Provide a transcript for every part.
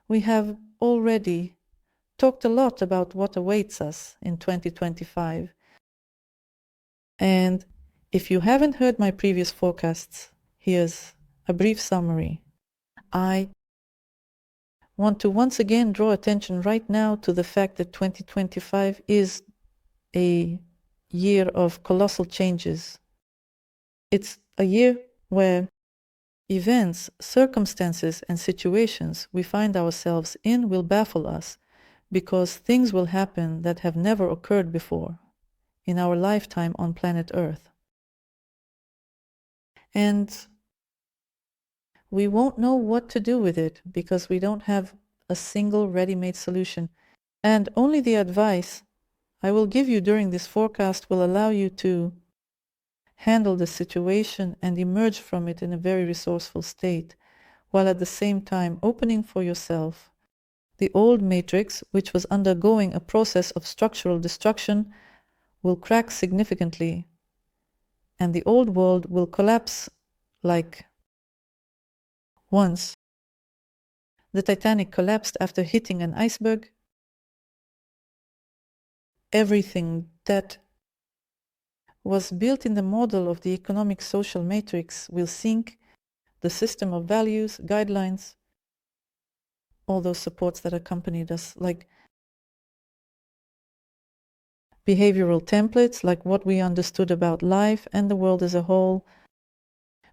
We have already talked a lot about what awaits us in 2025. And if you haven't heard my previous forecasts, here's a brief summary. I want to once again draw attention right now to the fact that 2025 is a year of colossal changes. It's a year where events, circumstances, and situations we find ourselves in will baffle us because things will happen that have never occurred before in our lifetime on planet Earth. And we won't know what to do with it because we don't have a single ready-made solution. And only the advice I will give you during this forecast will allow you to handle the situation and emerge from it in a very resourceful state, while at the same time opening for yourself the old matrix, which was undergoing a process of structural destruction, will crack significantly, and the old world will collapse like once the Titanic collapsed after hitting an iceberg. Everything that was built in the model of the economic social matrix will sink. The system of values, guidelines, all those supports that accompanied us, like behavioral templates, like what we understood about life and the world as a whole.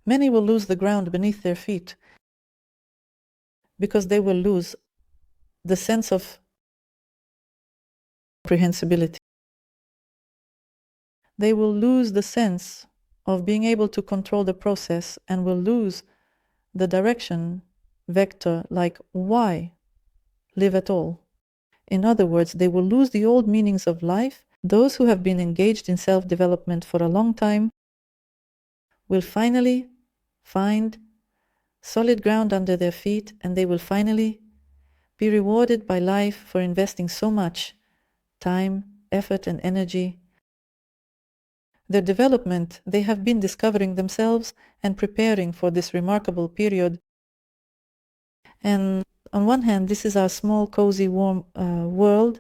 Many will lose the ground beneath their feet because they will lose the sense of comprehensibility. They will lose the sense of being able to control the process and will lose the direction vector, like why live at all. In other words, they will lose the old meanings of life. Those who have been engaged in self-development for a long time will finally find solid ground under their feet, and they will finally be rewarded by life for investing so much time, effort, and energy. Their development, they have been discovering themselves and preparing for this remarkable period. And on one hand, this is our small, cozy, warm world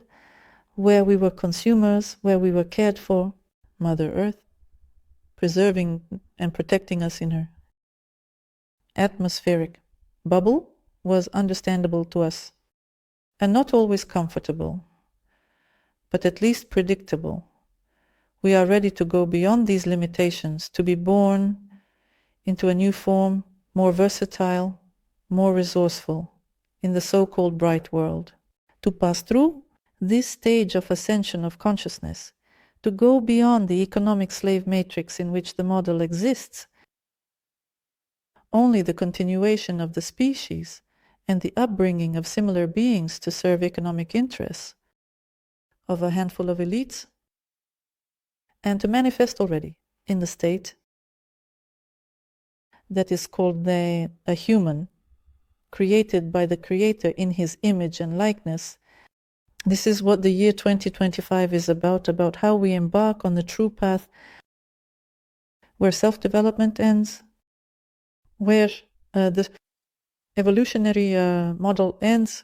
where we were consumers, where we were cared for, Mother Earth, preserving and protecting us in her atmospheric bubble, was understandable to us, and not always comfortable, but at least predictable. We are ready to go beyond these limitations, to be born into a new form, more versatile, more resourceful, in the so-called bright world. To pass through this stage of ascension of consciousness, to go beyond the economic slave matrix in which the model exists, only the continuation of the species and the upbringing of similar beings to serve economic interests of a handful of elites, and to manifest already in the state that is called a human, created by the Creator in his image and likeness. This is what the year 2025 is about how we embark on the true path where self-development ends, where the evolutionary model ends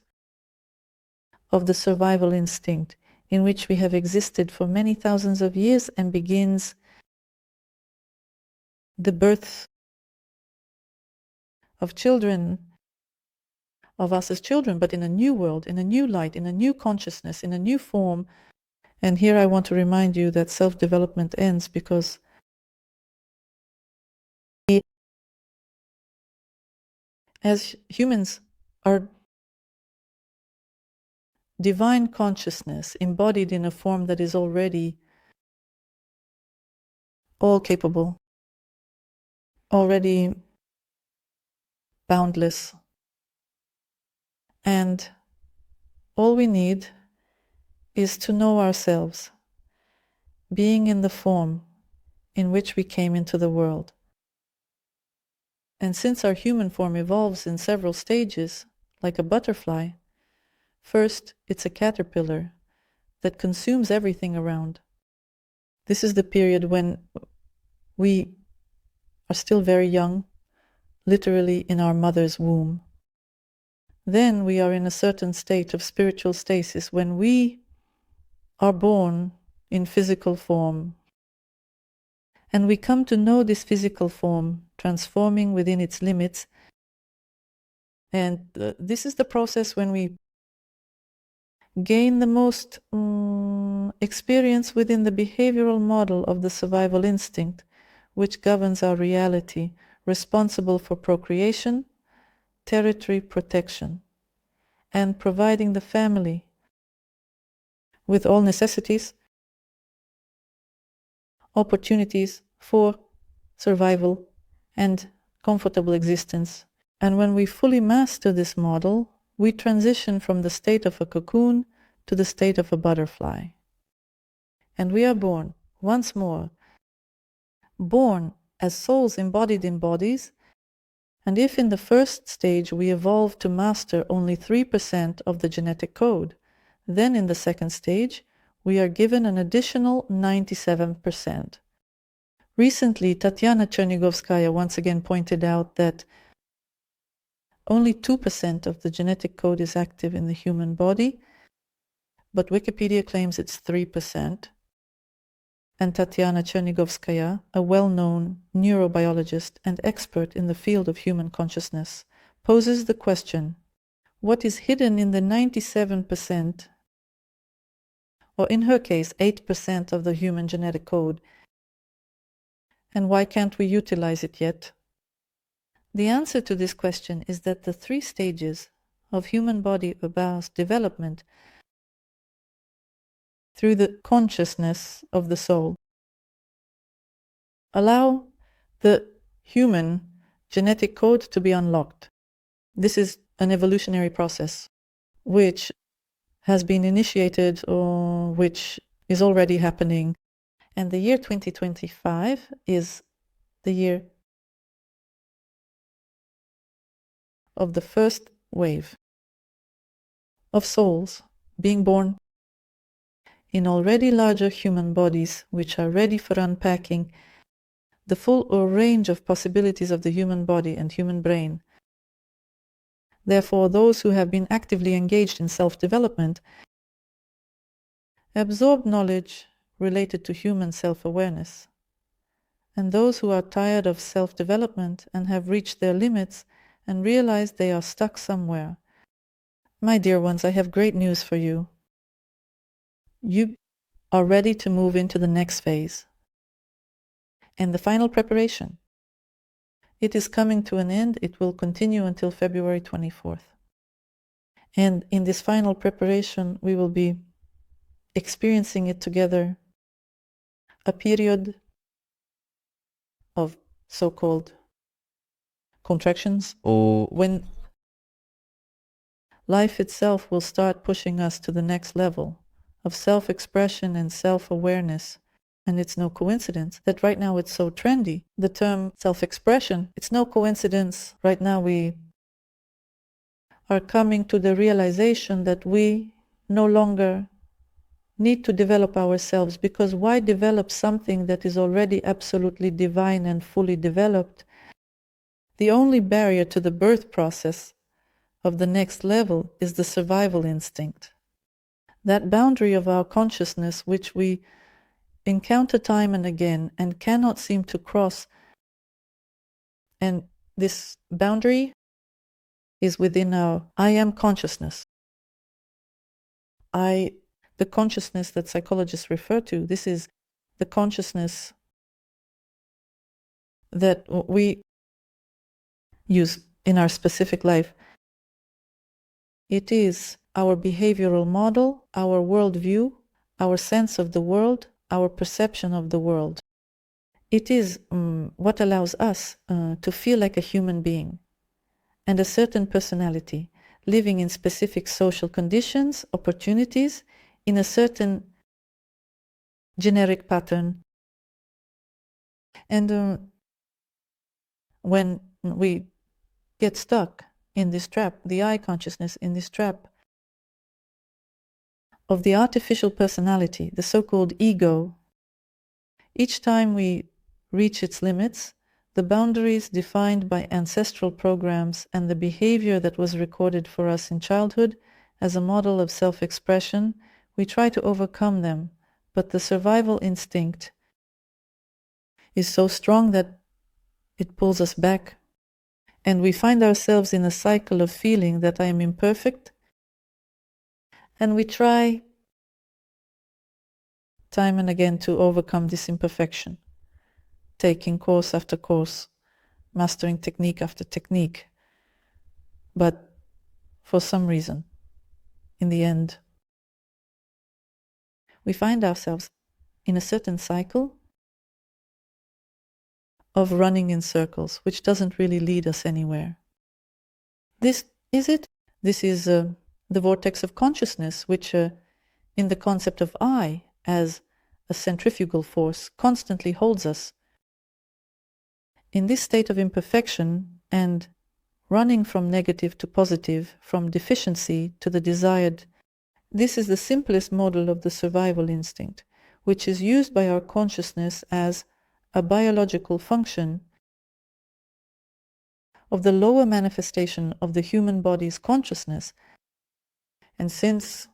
of the survival instinct in which we have existed for many thousands of years, and begins the birth of children, of us as children, but in a new world, in a new light, in a new consciousness, in a new form. And here I want to remind you that self-development ends because we, as humans, are divine consciousness embodied in a form that is already all capable, already boundless. And all we need is to know ourselves, being in the form in which we came into the world. And since our human form evolves in several stages, like a butterfly, first it's a caterpillar that consumes everything around. This is the period when we are still very young, literally in our mother's womb. then we are in a certain state of spiritual stasis. When we are born in physical form, and we come to know this physical form transforming within its limits, and this is the process when we gain the most experience within the behavioral model of the survival instinct, which governs our reality, responsible for procreation, territory protection, and providing the family with all necessities, opportunities for survival and comfortable existence. And when we fully master this model, we transition from the state of a cocoon to the state of a butterfly. And we are born, once more, born as souls embodied in bodies. And if in the first stage we evolve to master only 3% of the genetic code, then in the second stage we are given an additional 97%. Recently, Tatiana Chernigovskaya once again pointed out that only 2% of the genetic code is active in the human body, but Wikipedia claims it's 3%. And Tatiana Chernigovskaya, a well-known neurobiologist and expert in the field of human consciousness, poses the question, what is hidden in the 97%, or in her case, 8% of the human genetic code, and why can't we utilize it yet? The answer to this question is that the 3 stages of human body Abba's development through the consciousness of the soul allow the human genetic code to be unlocked. This is an evolutionary process which has been initiated or which is already happening. And the year 2025 is the year of the first wave of souls being born in already larger human bodies which are ready for unpacking the full range of possibilities of the human body and human brain. Therefore, those who have been actively engaged in self-development absorb knowledge related to human self-awareness. And those who are tired of self-development and have reached their limits and realize they are stuck somewhere, my dear ones, I have great news for you. You are ready to move into the next phase. And the final preparation. It is coming to an end. It will continue until February 24th. And in this final preparation, we will be experiencing it together, a period of so-called contractions, or when life itself will start pushing us to the next level of self-expression and self-awareness. And it's no coincidence that right now it's so trendy, the term self-expression. It's no coincidence right now we are coming to the realization that we no longer need to develop ourselves, because why develop something that is already absolutely divine and fully developed? The only barrier to the birth process of the next level is the survival instinct. That boundary of our consciousness which we encounter time and again and cannot seem to cross. And this boundary is within our I am consciousness. The consciousness that psychologists refer to, this is the consciousness that we use in our specific life. It is our behavioral model, our worldview, our sense of the world, our perception of the world. It is what allows us to feel like a human being and a certain personality, living in specific social conditions, opportunities, in a certain generic pattern. And when we get stuck in this trap, the I consciousness in this trap of the artificial personality, the so-called ego, each time we reach its limits, the boundaries defined by ancestral programs and the behavior that was recorded for us in childhood as a model of self-expression, we try to overcome them, but the survival instinct is so strong that it pulls us back, and we find ourselves in a cycle of feeling that I am imperfect, and we try time and again to overcome this imperfection, taking course after course, mastering technique after technique. But for some reason, in the end, we find ourselves in a certain cycle of running in circles, which doesn't really lead us anywhere. This is it. This is the vortex of consciousness, which in the concept of I as a centrifugal force constantly holds us. In this state of imperfection and running from negative to positive, from deficiency to the desired, this is the simplest model of the survival instinct, which is used by our consciousness as a biological function of the lower manifestation of the human body's consciousness. And since,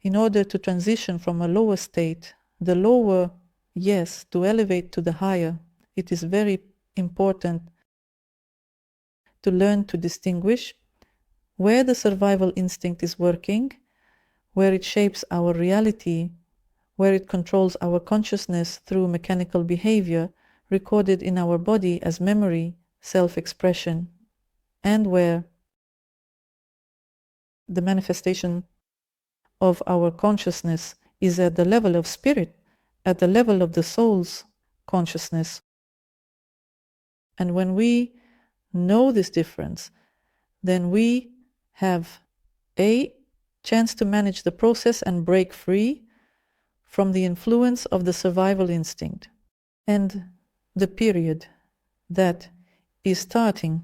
in order to transition from a lower state, the lower, yes, to elevate to the higher, it is very important to learn to distinguish where the survival instinct is working, where it shapes our reality, where it controls our consciousness through mechanical behavior recorded in our body as memory, self-expression, and where the manifestation of our consciousness is at the level of spirit, at the level of the soul's consciousness. And when we know this difference, then we have a chance to manage the process and break free from the influence of the survival instinct. And the period that is starting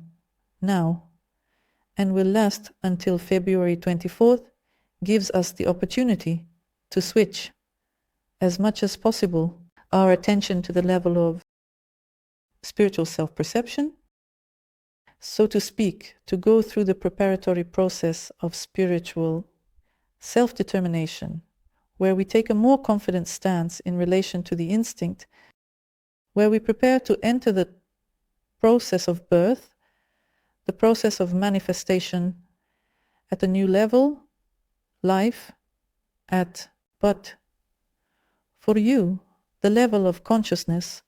now and will last until February 24th gives us the opportunity to switch as much as possible our attention to the level of spiritual self-perception, so to speak, to go through the preparatory process of spiritual self-determination, where we take a more confident stance in relation to the instinct, where we prepare to enter the process of birth, the process of manifestation at a new level, life at, but for you, the level of consciousness